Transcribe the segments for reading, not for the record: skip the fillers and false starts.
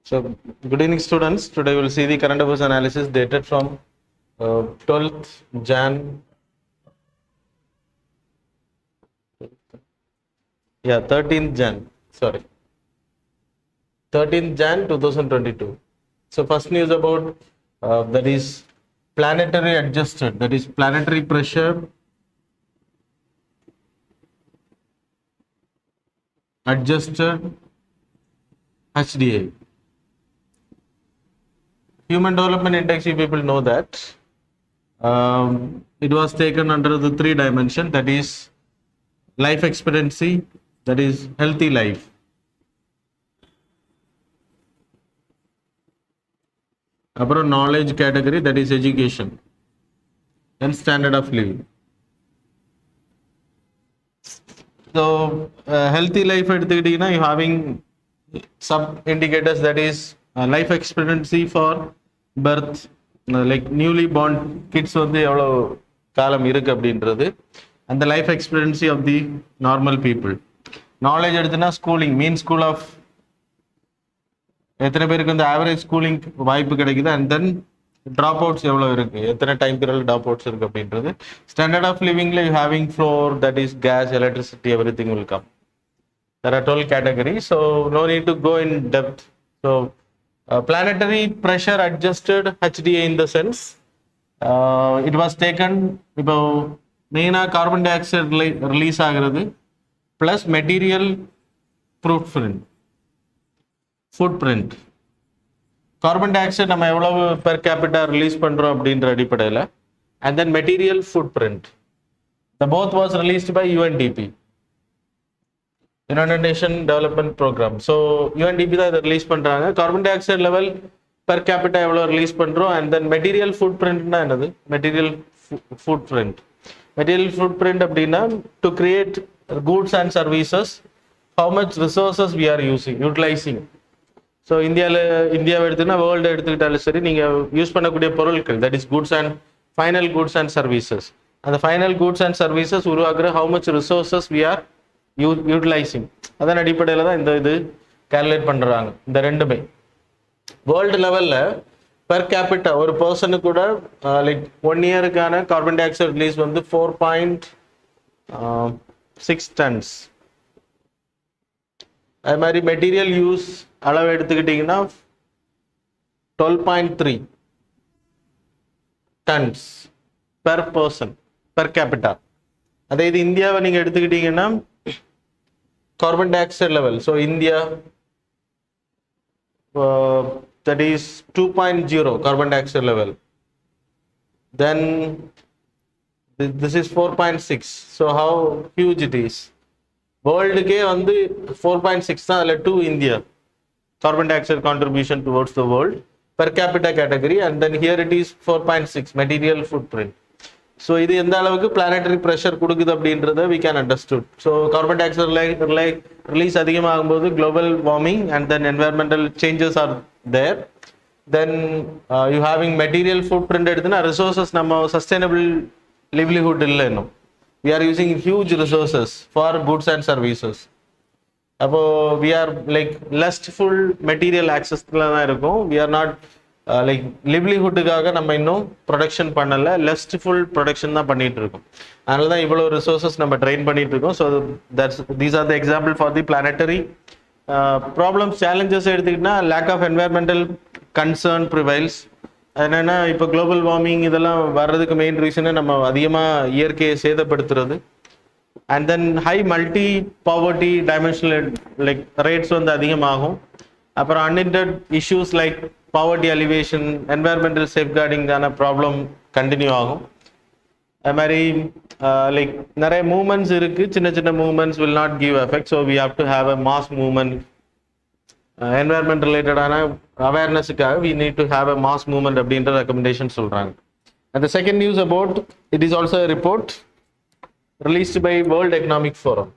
So, good evening students. Today we will see the current affairs analysis dated from 12th Jan. Yeah, 13th Jan. Sorry. 13th Jan 2022. So, first news about that is planetary adjusted, that is planetary pressure adjusted HDA. Human Development Index, you people know that. It was taken under the 3 dimension, that is life expectancy, that is healthy life. Upon knowledge category, that is education and standard of living. So healthy life எடுத்துக்கிட்டீங்கன்னா you having some indicators, that is life expectancy for birth, like newly born kids வந்து எவ்வளவு காலம் இருக்கு அப்படின்றது, and the life expectancy of the normal people. Knowledge எடுத்துனா schooling, mean school of எத்தனை பேருக்கு வந்து average schooling வாய்ப்பு கிடைக்குது, அண்ட் தென் ட்ராப் அவுட்ஸ் எவ்வளோ இருக்கு, எத்தனை டைம் பீரியட் ட்ராப் அவுட்ஸ் இருக்கு அப்படின்றது. ஸ்டாண்டர்ட் ஆஃப் லிவிங்ல you having floor, that is gas, electricity, everything will come. There are 12 categories, so no need to go in depth. So planetary pressure adjusted HDA in the sense it was taken இப்போ மெயினாக carbon dioxide release ஆகிறது plus material food print. Carbon di oxide நம்ம எவ்வளவு per capita release பண்றோம் அப்படின்ற அடிப்படையில், and then material food print. The both was released by UNDP, United Nations Development Program. So UNDP தான் இதை release பண்றாங்க. Carbon dioxide level per capita எவ்வளோ release பண்றோம், அண்ட் தென் மெட்டீரியல் ஃபுட் பிரிண்ட்னா என்னது, material footprint. Material footprint அப்படின்னா to create goods and services, how much resources we are utilizing. So இந்தியாவை எடுத்துக்கிட்டா வேர்ல்டு எடுத்துக்கிட்டாலும் சரி, நீங்கள் யூஸ் பண்ணக்கூடிய பொருட்கள், that is goods and final goods and services. அந்த ஃபைனல் குட்ஸ் அண்ட் சர்வீசஸ் உருவாக்குற how much resources we are utilizing, அதன் அடிப்படையில் தான் இந்த இது கேல்குலேட் பண்ணுறாங்க. இந்த ரெண்டுமே வேர்ல்டு லெவலில் பெர் கேபிட்டா ஒரு பர்சனுக்கு கூட லைக் 1 இயருக்கான கார்பன் டை ஆக்சைடு ரிலீஸ் வந்து 4.6 tons. அது மாதிரி மெட்டீரியல் யூஸ் அளவு எடுத்துக்கிட்டீங்கன்னா 12.3 tons per person per capita. அதே இது இந்தியாவை நீங்க எடுத்துக்கிட்டீங்கன்னா carbon dioxide level, so India that is 2.0 carbon dioxide level, then this is 4.6. so how huge it is. வேர்ல்டுக்கே வந்து 4.6 தான், அதில் 2 India carbon dioxide contribution towards the world per capita category, and then here it is 4.6 material footprint. So இது எந்த அளவுக்கு planetary pressure கொடுக்குது அப்படின்றத we can understood. So carbon dioxide release அதிகமாகும் போது global warming and then environmental changes are there. Then you having material footprint எடுத்துன்னா resources நம்ம sustainable livelihood இல்லை இன்னும். We are using huge resources for goods and services. அப்போ we are like lustful material access தான் இருக்கும். We are not like livelihoodக்காக நம்ம இன்னும் production பண்ணல, lustful ப்ரொடக்ஷன் தான் பண்ணிட்டு இருக்கோம். அதனால தான் இவ்வளோ ரிசோர்ஸஸ் நம்ம ட்ரெயின் பண்ணிட்டு இருக்கோம். So these are the example for the planetary problems. challenges எடுத்துக்கிட்டா lack of environmental concern prevails. என்னன்னா இப்போ குளோபல் வார்மிங் இதெல்லாம் வர்றதுக்கு மெயின் ரீசனே நம்ம அதிகமாக இயற்கையை சேதப்படுத்துறது, and then high multi poverty dimensional like rates வந்து அதிகமாகும். அப்புறம் unintended issues like poverty alleviation, environmental சேஃப்கார்டிங்கான ப்ராப்ளம் கண்டினியூ ஆகும். அது மாதிரி லைக் நிறைய மூமெண்ட்ஸ் இருக்குது, சின்ன சின்ன movements will not give effect. So we have to have a mass movement. Environment ரிலேட்டடான அவேர்னஸுக்காக we need to have a mass movement அப்படின்ற ரெக்கமெண்டேஷன் சொல்றாங்க. And the second news about it is also a report released by World Economic Forum.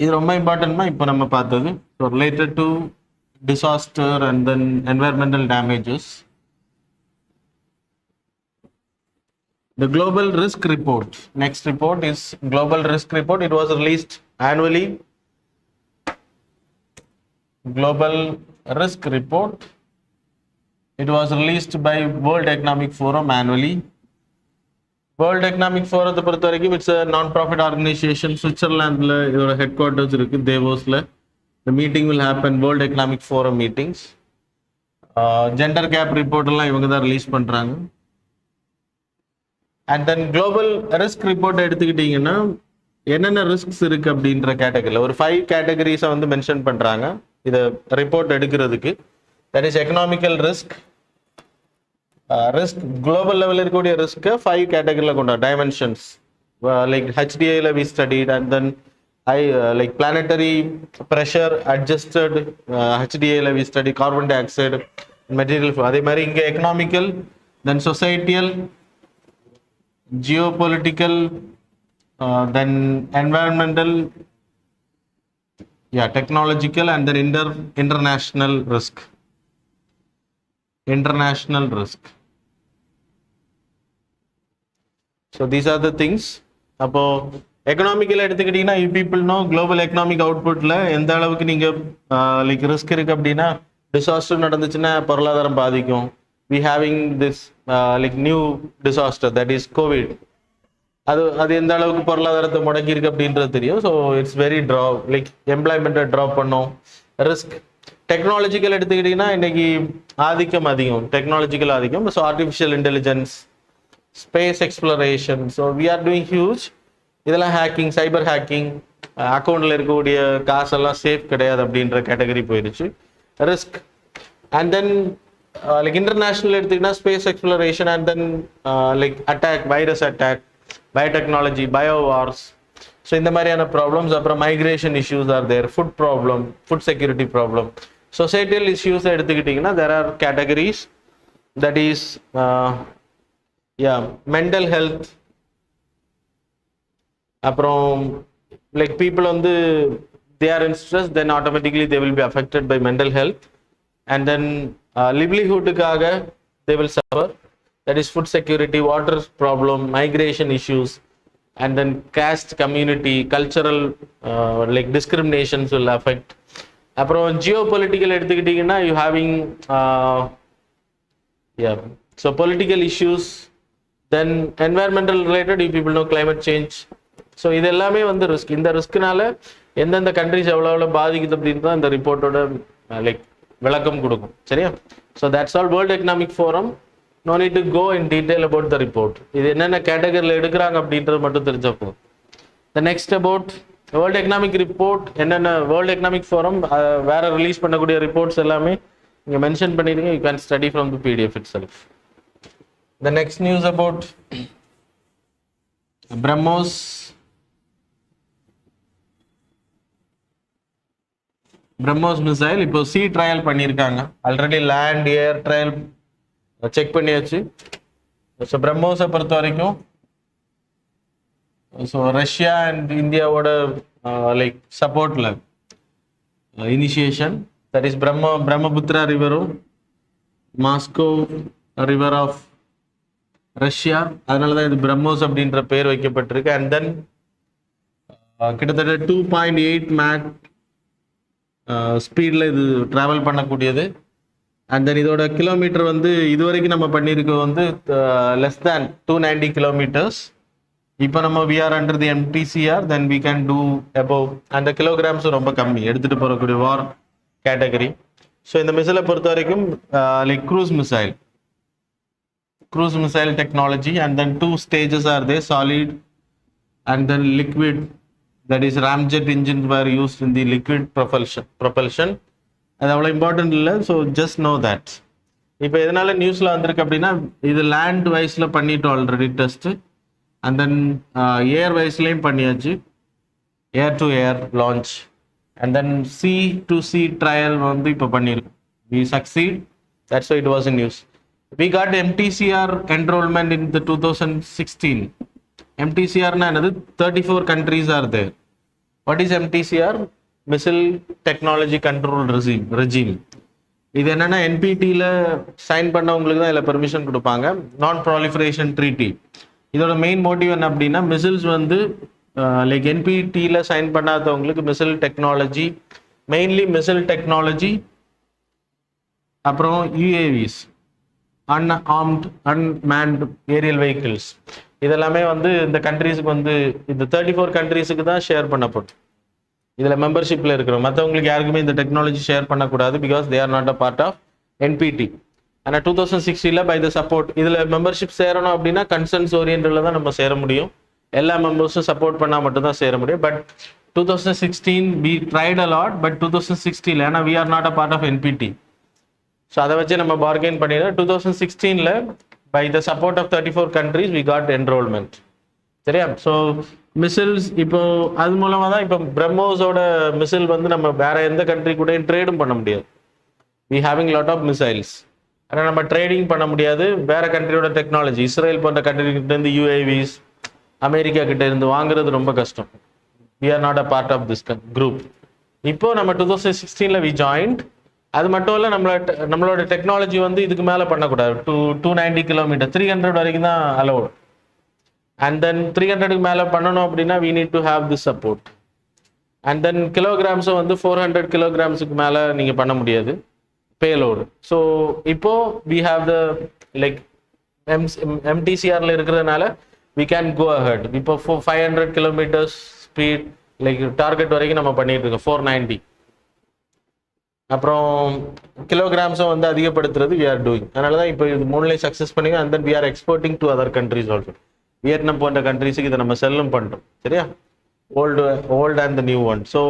இது ரொம்ப இம்பார்ட்டன்ட்னா இப்போ நம்ம பார்த்தது related to disaster and then environmental damages. The Global Risk Report, next report is Global Risk Report. It was released annually. Global risk report. It was released by World Economic Forum annually. World Economic Forum பொறுத்த வரைக்கும் it's a non-profit organization. Switzerlandல இதோட headquarters இருக்கு, தேவோஸ்ல. The meeting will happen, World Economic Forum meetings. Gender gap report எல்லாம் இவங்க தான் release பண்றாங்க. And then global risk report எடுத்துக்கிட்டீங்கன்னா என்னென்ன ரிஸ்க்ஸ் இருக்கு அப்படின்ற கேட்டகரியில் ஒரு 5 கேட்டகரிஸை வந்து மென்ஷன் பண்றாங்க இதை ரிப்போர்ட் எடுக்கிறதுக்கு. That is economical risk. Risk global லெவலில் இருக்கக்கூடிய ரிஸ்க்கை 5 கேட்டகரியில் கொண்ட டைமென்ஷன்ஸ் லைக் HDIல we studied and then like planetary pressure adjusted HDIல we study carbon dioxide material flow. அதே மாதிரி இங்கே economical, then societal, geopolitical, then environmental, technological, and then international risk. So these are the things. அப்போ economical எடுத்துக்கிட்டீங்கன்னா you people know global economic அவுட்புட்ல எந்த அளவுக்கு நீங்க லைக் ரிஸ்க் இருக்கு அப்படின்னா டிசாஸ்டர் நடந்துச்சுன்னா பொருளாதாரம் பாதிக்கும். We having this like new disaster that is covid. அது எந்த அளவுக்கு பொருளாதாரத்தை முடக்கி இருக்கு அப்படின்றது தெரியும். So it's very drop like எம்ப்ளாய்மெண்ட்டை ட்ராப் பண்ணும். ரிஸ்க் டெக்னாலஜிக்கல் எடுத்துக்கிட்டீங்கன்னா இன்னைக்கு ஆதிக்கம் அதிகம், டெக்னாலஜிக்கல் ஆதிக்கம். So artificial intelligence, space exploration. So we are doing huge. இதெல்லாம் ஹேக்கிங், சைபர் ஹேக்கிங், அக்கௌண்ட்டில் இருக்கக்கூடிய காசெல்லாம் சேஃப் கிடையாது அப்படின்ற கேட்டகரி போயிடுச்சு risk. And then like international எடுத்துக்கிட்டா space exploration and then like attack, virus attack, biotechnology, biowars. So இந்த மாதிரியான ப்ராப்ளம்ஸ். அப்புறம் migration issues are there, food problem, food security problem. Societal இஷ்யூஸை எடுத்துக்கிட்டிங்கன்னா there are categories that is mental health. அப்புறம் like people வந்து they are in stress, then automatically they will be affected by mental health. And then லிவ்லிஹுட்டுக்காக they will suffer, that is food security, water problem, migration issues. And then caste, community, cultural like discriminations will affect. அப்புறம் Jio political எடுத்துக்கிட்டிங்கன்னா you having so political issues. Then environmental related, you people know climate change. So இது எல்லாமே வந்து risk. இந்த ரிஸ்க்னால எந்தெந்த countries எவ்வளோ எவ்வளோ பாதிக்குது அப்படின்றது இந்த ரிப்போர்ட்டோட லைக் விளக்கம் கொடுக்கும். சரியா? So that's all world economic forum. No need to go in detail about the report. இது என்னென்ன கேட்டகரியில் எடுக்கிறாங்க அப்படின்றது மட்டும் தெரிஞ்சா போதும். The next about world economic report, என்னென்ன வேர்ல்ட் எக்கனாமிக் ஃபோரம் வேற ரிலீஸ் பண்ணக்கூடிய ரிப்போர்ட்ஸ் எல்லாமே இங்கே மென்ஷன் பண்ணிடுங்க. You can study from the PDF itself. The next news about BrahMos missile இப்போ சி ட்ரையல் பண்ணியிருக்காங்க. Already land, air trial check பண்ணியாச்சு. So பிரம்மோஸை பொறுத்த வரைக்கும் ஸோ ரஷ்யா அண்ட் இந்தியாவோட லைக் சப்போர்ட்ல இனிஷியேஷன். தட் இஸ் பிரம்மபுத்திரா ரிவரும் மாஸ்கோ ரிவர் ஆஃப் ரஷ்யா. அதனால தான் இது பிரம்மோஸ் அப்படின்ற பேர் வைக்கப்பட்டிருக்கு. அண்ட் தென் கிட்டத்தட்ட 2.8 மேக் ஸ்பீடில் இது ட்ராவல் பண்ணக்கூடியது. அண்ட் தென் இதோட கிலோமீட்டர் வந்து இதுவரைக்கும் நம்ம பண்ணியிருக்க வந்து லெஸ் தேன் 290 கிலோமீட்டர்ஸ். இப்போ நம்ம we are under the MTCR, then we can do above. அந்த கிலோகிராம்ஸும் ரொம்ப கம்மி எடுத்துகிட்டு போகக்கூடிய வார் கேட்டகரி. ஸோ இந்த மிசைலை பொறுத்த வரைக்கும் like cruise missile technology, and then 2 stages are there, solid and then liquid. That is ramjet engines were used in the liquid propulsion. அது அவ்வளோ இம்பார்ட்டன்ட் இல்லை. So just know that. இப்போ எதனால நியூஸில் வந்திருக்கு அப்படின்னா இது லேண்ட் வைஸில் பண்ணிட்டோம் already test. And then air வைஸ்லேயும் பண்ணியாச்சு, air to air launch. And then sea to sea trial வந்து இப்போ பண்ணியிருக்கோம். We succeed, that's why it was in news. We got MTCR enrollment in the 2016. MTCR na another 34 countries are there. What is MTCR? Missile Technology Control Regime. இது என்னன்னா NPT-ல sign பண்ணவங்களுக்கு தான் இதில் permission கொடுப்பாங்க. Non proliferation treaty. இதோட main motive என்ன அப்படின்னா missiles வந்து லைக் NPT-ல சைன் பண்ணாதவங்களுக்கு missile technology, mainly missile technology அப்புறம் யூஏவிஸ், அன்மேன்ட் ஏரியல் வெஹிக்கிள்ஸ், இதெல்லாமே வந்து இந்த கண்ட்ரீஸுக்கு வந்து இந்த 34 கண்ட்ரீஸுக்கு தான் ஷேர் பண்ணப்படும். இதில் மெம்பர்ஷிப்பில் இருக்கிறோம், மற்றவங்களுக்கு யாருக்குமே இந்த டெக்னாலஜி ஷேர் பண்ணக்கூடாது, because they are not a part of NPT. ஆனால் 2016 பை த சப்போர்ட், இதில் மெம்பர்ஷிப் சேரணும் அப்படின்னா கன்சர்ன்ஸ் ஓரியன்டில் தான் நம்ம சேர முடியும். எல்லா மெம்பர்ஸும் சப்போர்ட் பண்ணால் மட்டும்தான் சேர முடியும். But 2016 we tried a lot, but 2016 ஏன்னா we are not a part of NPT. So அதை வச்சு நம்ம பார்கெயின் பண்ணிடுறோம். 2016 by the support of 34 countries we got enrollment. சரியா? ஸோ மிசில்ஸ் இப்போ அது மூலமாக தான் இப்போ பிரம்மோஸோட மிசில் வந்து நம்ம வேற எந்த கண்ட்ரி கூட ட்ரேடும் பண்ண முடியாது. we having lot of missiles, ஆனால் நம்ம ட்ரேடிங் பண்ண முடியாது. வேற கண்ட்ரியோட டெக்னாலஜி, இஸ்ரேல் போன்ற கண்ட்ரி கிட்ட இருந்து யூஏவிஸ், அமெரிக்கா கிட்ட இருந்து வாங்குறது ரொம்ப கஷ்டம். we are not a part of this group. இப்போ நம்ம 2016 we joined. அது மட்டும் இல்லை, நம்மளோட டெக்னாலஜி வந்து இதுக்கு மேலே பண்ணக்கூடாது. 290 கிலோமீட்டர் 300 வரைக்கும் தான் அலோடு. அண்ட் தென் 300க்கு மேலே பண்ணணும் அப்படின்னா we need to have this support. And then கிலோகிராம்ஸும் வந்து 400 கிலோகிராம்ஸுக்கு மேலே நீங்கள் பண்ண முடியாது பேலோடு. ஸோ இப்போ we have the like MTCRல இருக்கிறதுனால we can go ahead. இப்போ 500 கிலோமீட்டர்ஸ் ஸ்பீட் லைக் டார்கெட் வரைக்கும் நம்ம பண்ணிட்டு இருக்கோம் 490. அப்புறம் கிலோகிராம்ஸும் வந்து அதிகப்படுத்துறது we are doing. அதனால தான் இப்போ இது மூணுலேயும் சக்ஸஸ் பண்ணி and then we are exporting to other countries also. Vietnam போன்ற கண்ட்ரிஸுக்கு இதை நம்ம செல்லும் பண்ணுறோம். சரியா? Old and the new one. So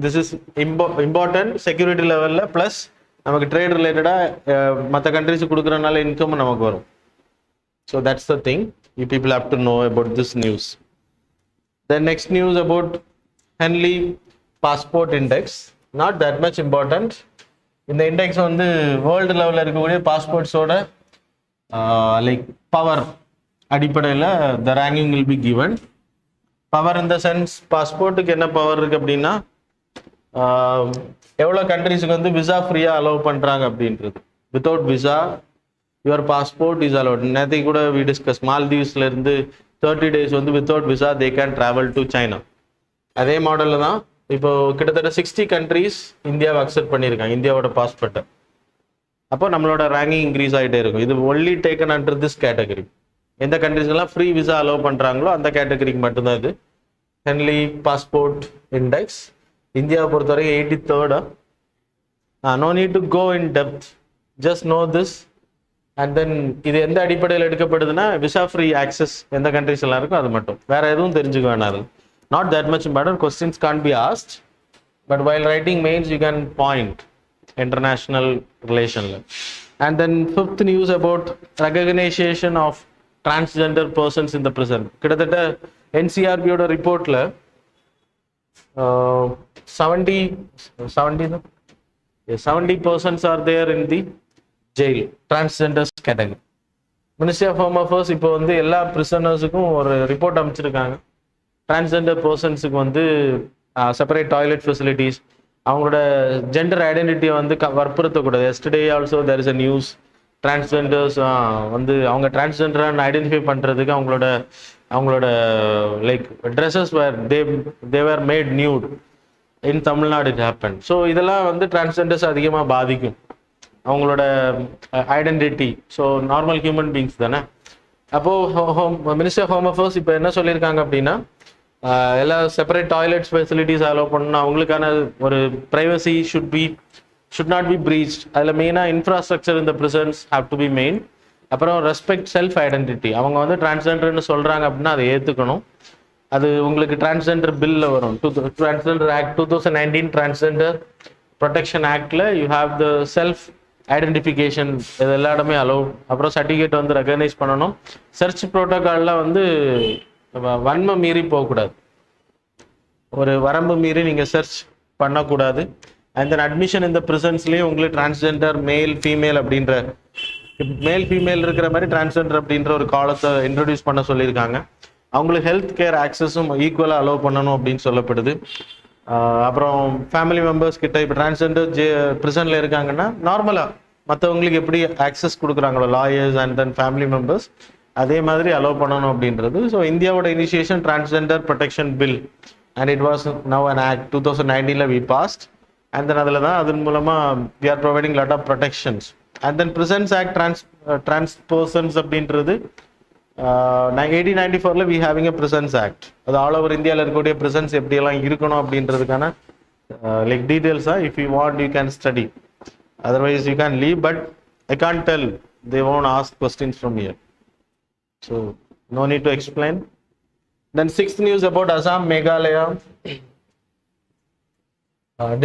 this is important security லெவலில், ப்ளஸ் நமக்கு ட்ரேட் ரிலேட்டடாக மற்ற கண்ட்ரிஸுக்கு கொடுக்குறதுனால இன்கம் நமக்கு வரும். So that's the thing you people have to know about this news. The next news about Henley passport index, not that much important. இந்த index வந்து world லெவலில் இருக்கக்கூடிய பாஸ்போர்ட்ஸோட லைக் பவர் அடிப்படையில் the ranking will be given. Power in the sense பாஸ்போர்ட்டுக்கு என்ன power இருக்குது அப்படின்னா எவ்வளோ கண்ட்ரிஸுக்கு வந்து விசா ஃப்ரீயாக அலோவ் பண்ணுறாங்க அப்படின்றது. Without visa your passport is allowed. நேற்றுக்கு கூட வி டிஸ்கஸ் மால்தீவ்ஸ்ல இருந்து 30 days வந்து without visa they can travel to China. அதே மாடலில் தான் இப்போ கிட்டத்தட்ட 60 கண்ட்ரீஸ் இந்தியாவை அக்செப்ட் பண்ணியிருக்காங்க, இந்தியாவோட பாஸ்போர்ட்டை. அப்போ நம்மளோட ரேங்கிங் இன்க்ரீஸ் ஆகிட்டே இருக்கும். இது only taken under this category. எந்த கண்ட்ரிஸ்லாம் ஃப்ரீ விசா அலோவ் பண்ணுறாங்களோ அந்த கேட்டகரிக்கு மட்டும்தான் இது. ஹென்லி பாஸ்போர்ட் இண்டெக்ஸ் இந்தியாவை பொறுத்தவரைக்கும் 83rd. No need to go in depth, just know this. And then இது எந்த அடிப்படையில் எடுக்கப்படுதுன்னா விசா ஃப்ரீ ஆக்சஸ் எந்த கண்ட்ரிஸ் எல்லாம் இருக்கும் அது மட்டும், வேற எதுவும் தெரிஞ்சுக்க வேணாது. Not that much important. Questions can be asked, but while writing mains you can point international ரிலேஷனில். And then 5th news about recognition of transgender persons in the prison. கிட்டத்தட்ட என்சிஆர்பியோட ரிப்போர்ட்டில் 70% are there in the jail transgenders category. Ministry of home affairs இப்போ வந்து எல்லா பிரிசனர்ஸுக்கும் ஒரு report அமைச்சிருக்காங்க. Transgender பர்சன்ஸுக்கு வந்து செப்பரேட் டாய்லெட் ஃபெசிலிட்டிஸ், அவங்களோட ஜெண்டர் ஐடென்டிட்டியை வந்து வற்புறுத்தக்கூடாது. Yesterday also there is a news, transgenders வந்து அவங்க டிரான்ஸ்ஜெண்டராக ஐடென்டிஃபை பண்ணுறதுக்கு அவங்களோட like dresses they were made nude in Tamil Nadu it happen. So இதெல்லாம் வந்து டிரான்ஸ்ஜெண்டர்ஸ் அதிகமாக பாதிக்கும், அவங்களோட identity. So normal human beings தானே. அப்போது மினிஸ்ட்ரி ஆஃப் ஹோம் அஃபேர்ஸ் இப்போ என்ன சொல்லியிருக்காங்க அப்படின்னா எல்லா செப்பரேட் டாய்லெட்ஸ் ஃபெசிலிட்டிஸ் அலோவ் பண்ணணும், அவங்களுக்கான ஒரு privacy should not be breached. அதில் மெயினாக இன்ஃப்ராஸ்ட்ரக்சர் இந்த prisons have to be main. அப்புறம் ரெஸ்பெக்ட் செல்ஃப் ஐடென்டிட்டி. அவங்க வந்து டிரான்ஸ்ஜெண்டர்னு சொல்கிறாங்க அப்படின்னா அதை ஏற்றுக்கணும். அது உங்களுக்கு டிரான்ஸ்ஜெண்டர் பில்லில் வரும். டிரான்ஸ்ஜெண்டர் ஆக்ட் 2019 டிரான்ஸ்ஜெண்டர் ப்ரொடெக்ஷன் ஆக்டில் you have the self identification, இது எல்லா இடமே அலோவ். அப்புறம் சர்டிஃபிகேட் வந்து ரெகனைஸ் பண்ணணும். சர்ச் ப்ரோட்டோக்காலில் வந்து வன்மை மீறி போகக்கூடாது, ஒரு வரம்பு மீறி நீங்கள் சர்ச் பண்ணக்கூடாது. அண்ட் தென் அட்மிஷன் இந்த ப்ரிசன்ஸ்லேயும் உங்களுக்கு டிரான்ஸ்ஜெண்டர் மேல் ஃபீமேல் அப்படின்ற மேல் ஃபீமேல் இருக்கிற மாதிரி டிரான்ஸ்ஜெண்டர் அப்படின்ற ஒரு காலத்தை இன்ட்ரடியூஸ் பண்ண சொல்லியிருக்காங்க. அவங்களுக்கு ஹெல்த் கேர் ஆக்சஸும் ஈக்குவலாக அலோவ் பண்ணணும் அப்படின்னு சொல்லப்படுது. அப்புறம் ஃபேமிலி மெம்பர்ஸ் கிட்ட இப்போ டிரான்ஸ்ஜெண்டர் ப்ரிசனில் இருக்காங்கன்னா நார்மலாக மற்றவங்களுக்கு எப்படி ஆக்சஸ் கொடுக்குறாங்களோ lawyers and then family members அதே மாதிரி அலோவ் பண்ணணும் அப்படின்றது. ஸோ இந்தியாவோட initiation transgender protection bill and it was now an act 2019 we passed. and then அதன் மூலமா we are providing lot of protections. And then Presence Act transposons அப்படின்றது 1894ல we having a Presence Act. அது all over இந்தியாவில் இருக்கக்கூடிய presence எப்படியெல்லாம் இருக்கணும் அப்படின்றதுக்கான like details if you want you can study, otherwise you can leave, but I can't tell, they won't ask questions from here, so no need to explain. Then sixth news about Assam Meghalaya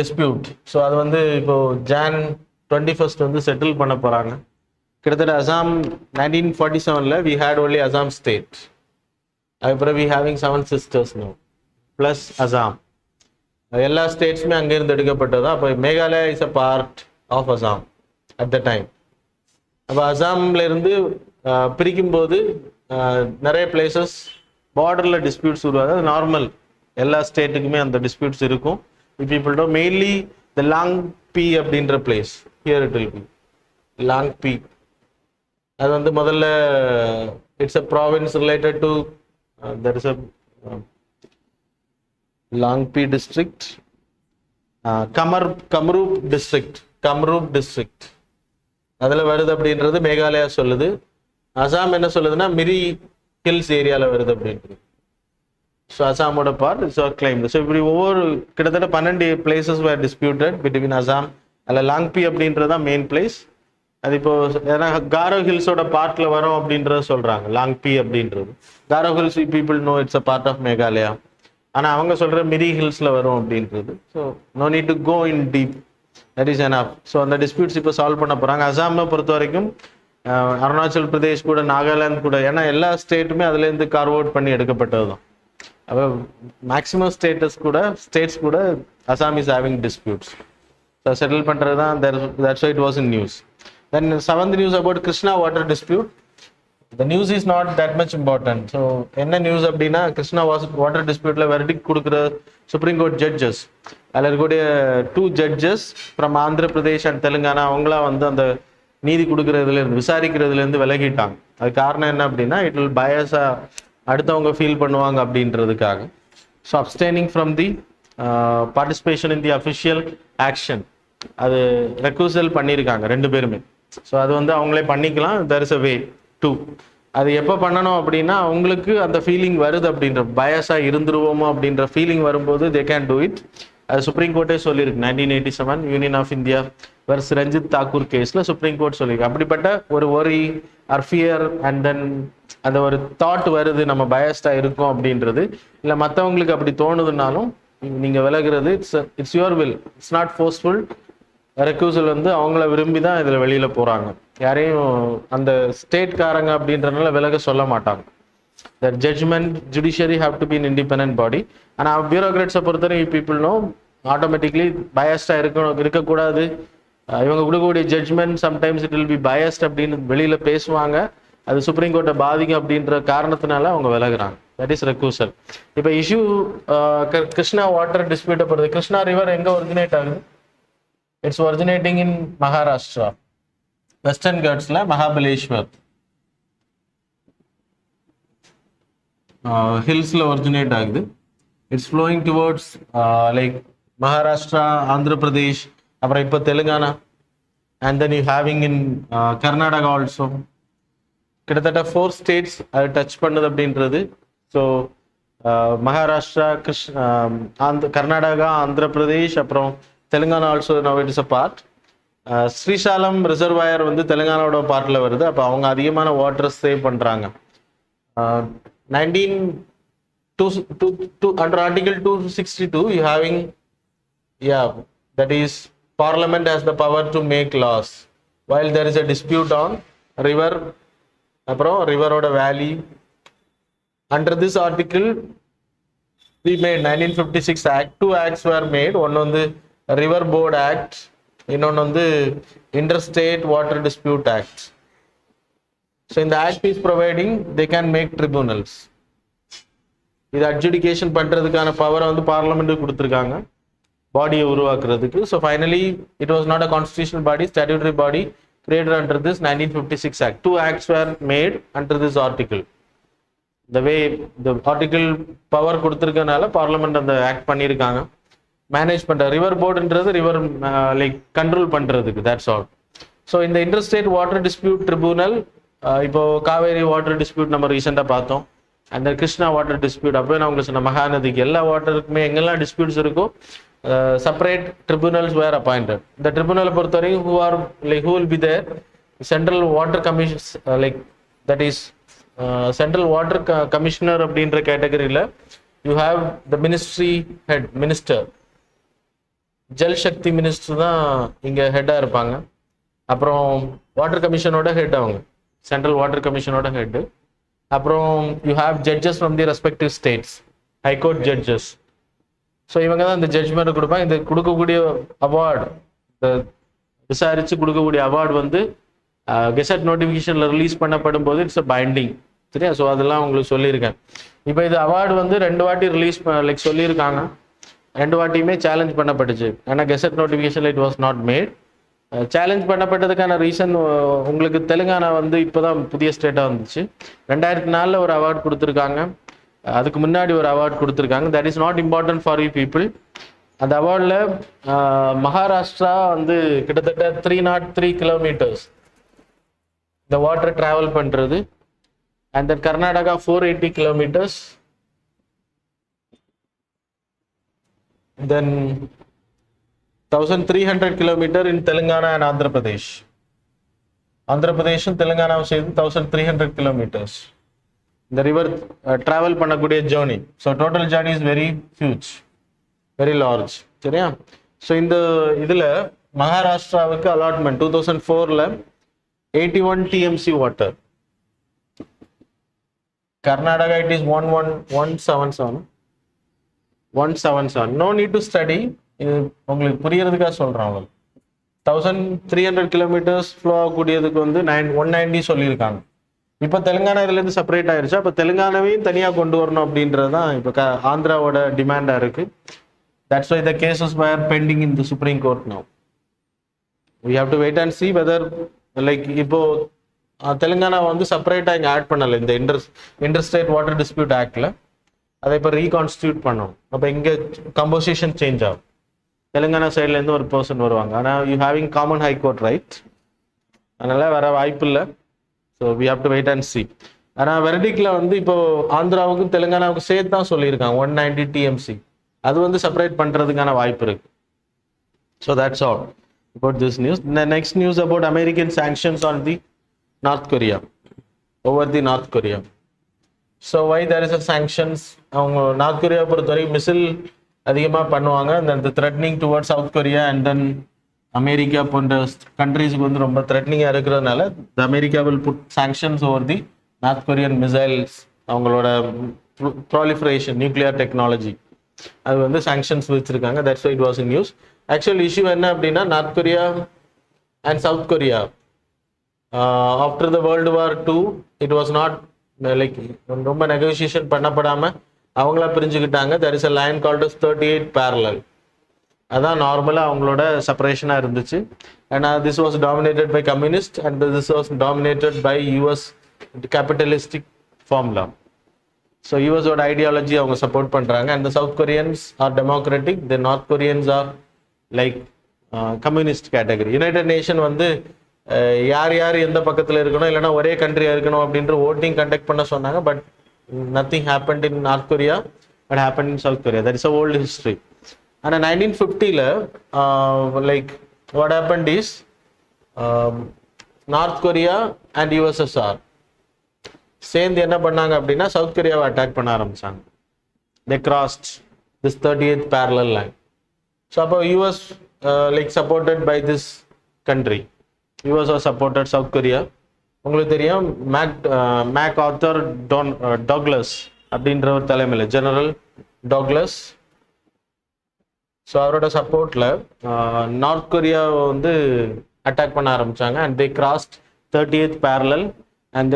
dispute. So அது வந்து இப்போ Jan 21st வந்து settle பண்ண போறாங்க. கிட்டத்தட்ட Assam 1947ல we had only Assam state, அதுக்கப்புறம் we having 7 sisters now plus Assam. எல்லா ஸ்டேட்ஸுமே அங்கேருந்து எடுக்கப்பட்டது. அப்போ Meghalaya is a part of Assam at the time. அப்போ அசாம்ல இருந்து பிரிக்கும் போது நிறைய பிளேசஸ் பார்டரில் டிஸ்பியூட்ஸ் உருவாது. அது நார்மல், எல்லா ஸ்டேட்டுக்குமே அந்த டிஸ்பியூட்ஸ் இருக்கும். People do mainly the Langpi அப்படின்ற place, here it will be Langpi. அது வந்து முதல்ல it's a province related to there is a Langpi district, Kamrup district அதில் வருது அப்படின்றது மேகாலயா சொல்லுது. அசாம் என்ன சொல்லுதுன்னா மிரி ஹில்ஸ் ஏரியாவில் வருது அப்படின்றது. ஸோ அசாமோட part it's our claim. So இப்படி ஒவ்வொரு கிட்டத்தட்ட 12 places where disputed between Assam. அதில் லாங்பி அப்படின்றது தான் மெயின் பிளேஸ். அது இப்போ ஏன்னா காரோ ஹில்ஸோட பார்ட்டில் வரும் அப்படின்றத சொல்கிறாங்க லாங்பி அப்படின்றது. Garo hills people know it's a part of Meghalaya, ஆனால் அவங்க சொல்கிற மிரி ஹில்ஸில் வரும் அப்படின்றது. So no need to go in deep, that is enough. ஸோ அந்த டிஸ்பியூட்ஸ் இப்போ சால்வ் பண்ண போகிறாங்க. அசாமை பொறுத்த வரைக்கும் அருணாச்சல் பிரதேஷ் கூட நாகாலாந்து கூட, ஏன்னா எல்லா ஸ்டேட்டுமே அதுலேருந்து கார்வ் அவுட் பண்ணி எடுக்கப்பட்டது தான். அப்போ மேக்ஸிமம் ஸ்டேட்ஸ் கூட Assam is having disputes. So settle பண்ணுறது தான், that's why it was in news. Then seventh news about Krishna water dispute. The news is not that much important. So என்ன நியூஸ் அப்படின்னா, கிருஷ்ணா வாட்டர் டிஸ்பியூட்ல வெர்டிக்ட் கொடுக்குற சுப்ரீம் கோர்ட் ஜட்ஜஸ், அதில் இருக்கக்கூடிய 2 judges from Andhra Pradesh and Telangana, அவங்களாம் வந்து அந்த நீதி கொடுக்கறதுலேருந்து விசாரிக்கிறதுலேருந்து விலகிட்டாங்க. அது காரணம் என்ன அப்படின்னா, இட் வில் பயஸா அடுத்தவங்க ஃபீல் பண்ணுவாங்க அப்படின்றதுக்காக. So abstaining from the participation in the official action, அது ரெக்யூசல் பண்ணியிருக்காங்க 2 பேருமே. ஸோ அது வந்து அவங்களே பண்ணிக்கலாம், there is a way to. அது எப்போ பண்ணணும் அப்படின்னா, அவங்களுக்கு அந்த ஃபீலிங் வருது அப்படின்ற பயஸாக இருந்துருவோமோ அப்படின்ற ஃபீலிங் வரும்போது தே கேன் டூ இட். அது சுப்ரீம் கோர்ட்டே சொல்லியிருக்கு 1987 union of India versus Ranjit Thakur கேஸில் சுப்ரீம் கோர்ட் சொல்லியிருக்கு. அப்படிப்பட்ட ஒரு worry or fear and then அந்த ஒரு தாட் வருது நம்ம பயஸ்டாக இருக்கோம் அப்படின்றது, இல்லை மற்றவங்களுக்கு அப்படி தோணுதுனாலும் நீங்கள் விலகிறது, it's your will, it's not forceful. Recusal வந்து அவங்கள விரும்பி தான் இதில் வெளியில் போகிறாங்க. யாரையும் அந்த ஸ்டேட்காரங்க அப்படின்றதுனால விலக சொல்ல மாட்டாங்க. The judgment judiciary have to be an independent body. ஆனால் பியூரோக்ராட்ஸை பொறுத்தவரை பீப்புள் நோ ஆட்டோமேட்டிக்லி பயஸ்டாக இருக்கக்கூடாது. இவங்க கொடுக்கக்கூடிய judgement sometimes it will be biased அப்படின்னு வெளியில் பேசுவாங்க. அது சுப்ரீம் கோர்ட்டை பாதிக்கும் அப்படின்ற காரணத்தினால அவங்க விலகுறாங்க. That is ரெக்யூசல். இப்போ இஷ்யூ கிருஷ்ணா வாட்டர் டிஸ்பியூட்டை பொறுத்து, கிருஷ்ணா ரிவர் எங்கே ஒரிஜினேட் ஆகுது? It's originating in Maharashtra, Western Ghats la Mahabaleshwar hills la originate agudhu. It's flowing towards like Maharashtra, Andhra Pradesh, apra ipo Telangana, and then you having in Karnataka also. கிட்டத்தட்ட 4 states touch பண்ணது அப்படின்றது. So Maharashtra, Karnataka, Andhra Pradesh, அப்புறம் Telangana also now it is a part. Srisailam reservoir வந்து தெலுங்கானாவோட பார்ட்டில் வருது. அப்போ அவங்க அதிகமான வாட்டர் சேவ் பண்ணுறாங்க. 19 under Article 262 you having that is Parliament has the power to make laws while there is a dispute on river, அப்புறம் ரிவரோட வேலி. Under this article we made 1956 act. 2 acts were made. One on the River Board Act, இன்னொன்று வந்து Interstate Water Dispute Act. So in the act is providing they can make tribunals. இது adjudication பண்றதுக்கான பவரை வந்து பார்லிமெண்ட்டுக்கு கொடுத்துருக்காங்க, பாடியை உருவாக்குறதுக்கு. So finally it was not a constitutional body, statutory body created under this 1956 act. 2 acts were made under this article. The way the article power கொடுத்துருக்கனால parliament அந்த act பண்ணியிருக்காங்க. மேனேஜ் பண்ற ரிவர் போர்டுன்றது ரிவர் லைக் கண்ட்ரோல் பண்றதுக்கு, that's all. So இந்த interstate water dispute tribunal, இப்போ Kaveri water dispute நம்ம ரீசெண்டாக பார்த்தோம், அந்த கிருஷ்ணா வாட்டர் டிஸ்பியூட், அப்போ நான் உங்களுக்கு சொன்ன மகாநதிக்கு எல்லா வாட்டருக்குமே எங்கெல்லாம் டிஸ்பியூட்ஸ் இருக்கோ செப்பரேட் ட்ரிபியூனல்ஸ் வேர் அப்பாயிண்டட். இந்த ட்ரிபியூனலை பொறுத்தவரைக்கும் who will be there, central water commission like that is central water commissioner அப்படின்ற கேட்டகரியில் you have the ministry head minister, Jal Shakti minister தான் இங்கே ஹெட்டாக இருப்பாங்க. அப்புறம் வாட்டர் கமிஷனோட ஹெட் அவங்க, சென்ட்ரல் வாட்டர் கமிஷனோட ஹெட். அப்புறம் you have judges from the respective states, high court judges. So இவங்க தான் இந்த ஜட்ஜ்மெண்ட் கொடுப்பாங்க. இந்த கொடுக்கக்கூடிய அவார்டு, இந்த விசாரித்து கொடுக்கக்கூடிய அவார்டு வந்து கெசட் நோட்டிஃபிகேஷனில் ரிலீஸ் பண்ணப்படும் போது இட்ஸ் அ பைண்டிங், சரியா? ஸோ அதெல்லாம் உங்களுக்கு சொல்லியிருக்கேன். இப்போ இது அவார்டு வந்து 2 வாட்டி ரிலீஸ் லைக் சொல்லியிருக்காங்க, 2 வாட்டியுமே சேலஞ்ச் பண்ணப்பட்டுச்சு. ஏன்னா கெசட் நோட்டிஃபிகேஷனில் it was not made. Challenge பண்ணப்பட்டதுக்கான ரீசன், உங்களுக்கு தெலுங்கானா வந்து இப்போதான் புதிய ஸ்டேட்டாக வந்துச்சு. 2004 ஒரு அவார்டு கொடுத்துருக்காங்க, அதுக்கு முன்னாடி ஒரு அவார்டு கொடுத்துருக்காங்க. That is not important for you people. அந்த அவார்டில் மகாராஷ்டிரா வந்து கிட்டத்தட்ட 303 கிலோமீட்டர்ஸ் இந்த வாட்டர் ட்ராவல் பண்ணுறது, and then Karnataka 480 kilometres, then 1300 kilometers in Telangana and Andhra Pradesh. Andhra Pradesh and Telangana சேர்ந்து 1300 kilometers. The river travel பண்ணக்கூடிய journey. So total journey is very huge, very large. சரியா? So இந்த இதில் மகாராஷ்டிராவுக்கு allotment 2004ல 81 TMC water. Karnataka it is 177. No need to study. இது உங்களுக்கு புரியறதுக்காக சொல்கிறேன். 1300 kilometres flow ஆகக்கூடியதுக்கு வந்து 190 சொல்லியிருக்காங்க. இப்போ தெலுங்கானா இதுலேருந்து செப்பரேட் ஆயிடுச்சு. அப்போ தெலுங்கானாவையும் தனியாக கொண்டு வரணும் அப்படின்றது தான் இப்போ ஆந்திராவோட டிமாண்டாக இருக்குது. That's why the cases were pending in the supreme court now. We have to wait and see whether like இப்போ தெலுங்கானா வந்து செப்பரேட்டாக இங்கே ஆட் பண்ணலை இந்த இன்டர்ஸ்டேட் வாட்டர் டிஸ்பியூட் ஆக்டில். அதை இப்போ ரீகான்ஸ்டியூட் பண்ணணும். அப்போ இங்கே கம்போசிஷன் சேஞ்ச் ஆகும். தெலுங்கானா சைட்லேருந்து ஒரு பர்சன் வருவாங்க. ஆனால் you having common high court right, அதனால் வர வாய்ப்பு இல்லை. So we have to wait and see. ஆனால் வெர்டிக்ல வந்து இப்போ ஆந்திராவுக்கும் தெலுங்கானாவுக்கும் சேர்த்து தான் சொல்லியிருக்காங்க 190 TMC. அது வந்து செப்பரேட் பண்ணுறதுக்கான வாய்ப்பு இருக்கு. So that's all about this news. Next news about American sanctions on the North Korea, over the North Korea. So why there is a sanctions? அவங்க நார்த் கொரியா பொறுத்தவரைக்கும் மிசில் அதிகமாக பண்ணுவாங்க. அந்த threatening towards South Korea and then America போன்ற கண்ட்ரீஸுக்கு வந்து ரொம்ப த்ரெட்னிங்காக இருக்கிறதுனால the America will put sanctions over the North Korean missiles. அவங்களோட ப்ராலிஃபரேஷன் நியூக்ளியர் டெக்னாலஜி அது வந்து சாங்ஷன்ஸ் வச்சுருக்காங்க. That's why it was in news. Actual issue என்ன அப்படின்னா, North Korea and South Korea after the world war 2 it was not like ரொம்ப negotiation பண்ணப்படாமல் அவங்களா பிரிஞ்சுக்கிட்டாங்க. There is a line called as 38 parallel. அதான் நார்மலாக அவங்களோட செப்பரேஷனாக இருந்துச்சு. And this was dominated by communist and this was dominated by US capitalistic formula. So யூஎஸோட ஐடியாலஜி அவங்க சப்போர்ட் பண்ணுறாங்க. And the South Koreans are democratic, the North Koreans R like communist category. United nation வந்து யார் யார் எந்த பக்கத்தில் இருக்கணும், இல்லைனா ஒரே கண்ட்ரியாக இருக்கணும் அப்படின்ற ஓட்டிங் கண்டக்ட் பண்ண சொன்னாங்க. But nothing happened in North Korea, but happened in South Korea. That is a old history. And in 1950 like what happened is North Korea and USSR சேர்ந்து என்ன பண்ணாங்க அப்படின்னா சவுத் கொரியாவை அட்டாக் பண்ண ஆரம்பிச்சாங்க. They crossed this 38th parallel line. So அப்போ US like supported by this country. US was supported South Korea. உங்களுக்கு தெரியும் make author Douglas அப்படின்ற ஒரு தலைமையில் ஜெனரல் டாக்லஸ். ஸோ அவரோட சப்போர்ட்டில் நார்த் கொரியாவை வந்து அட்டாக் பண்ண ஆரம்பித்தாங்க. And they crossed 38th parallel and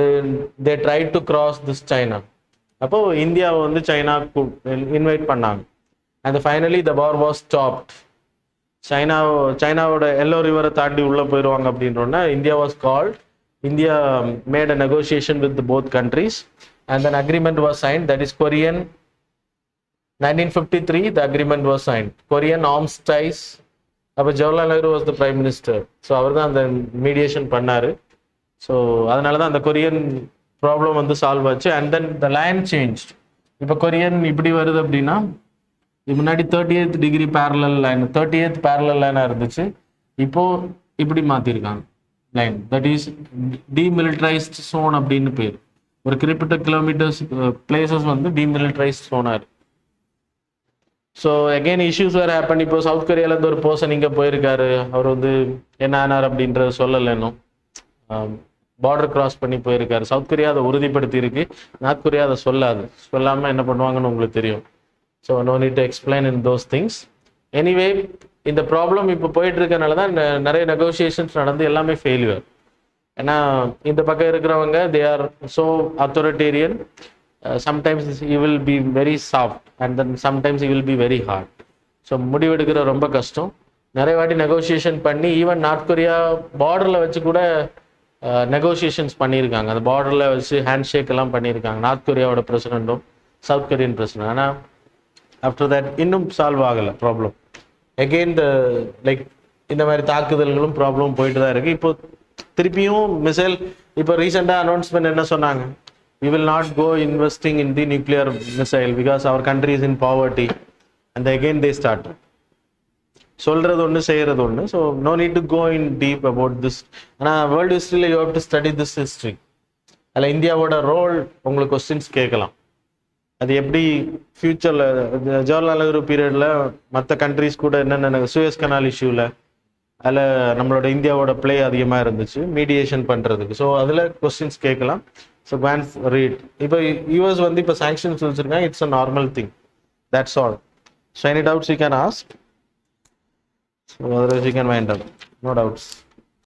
they try to cross this China. அப்போது இந்தியாவை வந்து இன்வைட் பண்ணாங்க. And finally the war was stopped. சைனாவோட எல்லோ ரிவரை தாண்டி உள்ளே போயிடுவாங்க அப்படின்றோன்னா India was called. India made a negotiation with both countries and an agreement was signed, that is Korean 1953 the agreement was signed. Korean armistice. அப்போ Jawaharlal Nehru was the prime minister. So அவர் தான் அந்த மீடியேஷன் பண்ணார். ஸோ அதனால தான் அந்த Korean problem வந்து solve ஆச்சு. And then the line change. இப்போ கொரியன் இப்படி வருது அப்படின்னா முன்னாடி 38th degree parallel line 38th parallel லைனாக இருந்துச்சு. இப்போது இப்படி மாற்றிருக்காங்க லைன். தட் இஸ் டீமிலிட்டரைஸ்ட் சோன் அப்படின்னு பேர். ஒரு குறிப்பிட்ட கிலோமீட்டர்ஸ் பிளேசஸ் வந்து டீமிலிட்டரைஸ்ட் சோனாக இருக்கு. ஸோ அகெயின் இஷ்யூஸ் வேறு ஹேப்பன். இப்போ சவுத் கொரியாவிலேருந்து ஒரு பர்சன் இங்கே போயிருக்காரு. அவர் வந்து என்ன ஆனார் அப்படின்றத சொல்லலை இன்னும். பார்டர் கிராஸ் பண்ணி போயிருக்காரு. சவுத் கொரியா அதை உறுதிப்படுத்தி இருக்கு. நார்த் கொரியா அதை சொல்லாமல் என்ன பண்ணுவாங்கன்னு உங்களுக்கு தெரியும். So no need to explain in those things. Anyway இந்த ப்ராப்ளம் இப்போ போயிட்டு இருக்கனால தான் நிறைய நெகோசியேஷன்ஸ் நடந்து எல்லாமே ஃபெயிலியர். ஏன்னா இந்த பக்கம் இருக்கிறவங்க they are so authoritarian. Sometimes you will be very soft and then sometimes you will be very hard. So முடிவெடுக்கிற ரொம்ப கஷ்டம். நிறைய வாட்டி நெகோசியேஷன் பண்ணி ஈவன் நார்த் கொரியா பார்டரில் வச்சு கூட நெகோசியேஷன்ஸ் பண்ணியிருக்காங்க. அந்த பார்டரில் வச்சு ஹேண்ட் ஷேக் எல்லாம் பண்ணியிருக்காங்க நார்த் கொரியாவோட பிரசிடென்ட்டும் சவுத் கொரியன் பிரசிடென்ட். ஆனால் ஆஃப்டர் தட் இன்னும் சால்வ் ஆகலை ப்ராப்ளம். அகெயின் லைக் இந்த மாதிரி தாக்குதல்களும் ப்ராப்ளம் போயிட்டு தான் இருக்குது. இப்போ திருப்பியும் மிசைல் இப்போ ரீசெண்டாக அனௌன்ஸ்மெண்ட் என்ன சொன்னாங்க? we will not go investing in the nuclear missile because our country is in poverty. And again they start சொல்றது ஒன்று செய்யறது ஒன்று. So no need to go in deep about this. ஆனால் வேர்ல்டு ஹிஸ்ட்ரியில் you have to study this history. அதில் இந்தியாவோட role உங்களுக்கு questions கேட்கலாம். அது எப்படி ஃபியூச்சரில் ஜவஹர்லால் நேரு பீரியடில் மற்ற கண்ட்ரிஸ் கூட என்னென்ன சுயஸ் கனால் இஷ்யூவில் அதில் நம்மளோட இந்தியாவோட பிளே அதிகமாக இருந்துச்சு மீடியேஷன் பண்ணுறதுக்கு. ஸோ அதில் கொஸ்டின்ஸ் கேட்கலாம். So quants read. இப்போ யூஎஸ் வந்து இப்போ சாங்ஷன்ஸ் வச்சுருக்காங்க. It's a normal thing. That's all. So any doubts you can ask. So otherwise you can wind up. No doubts.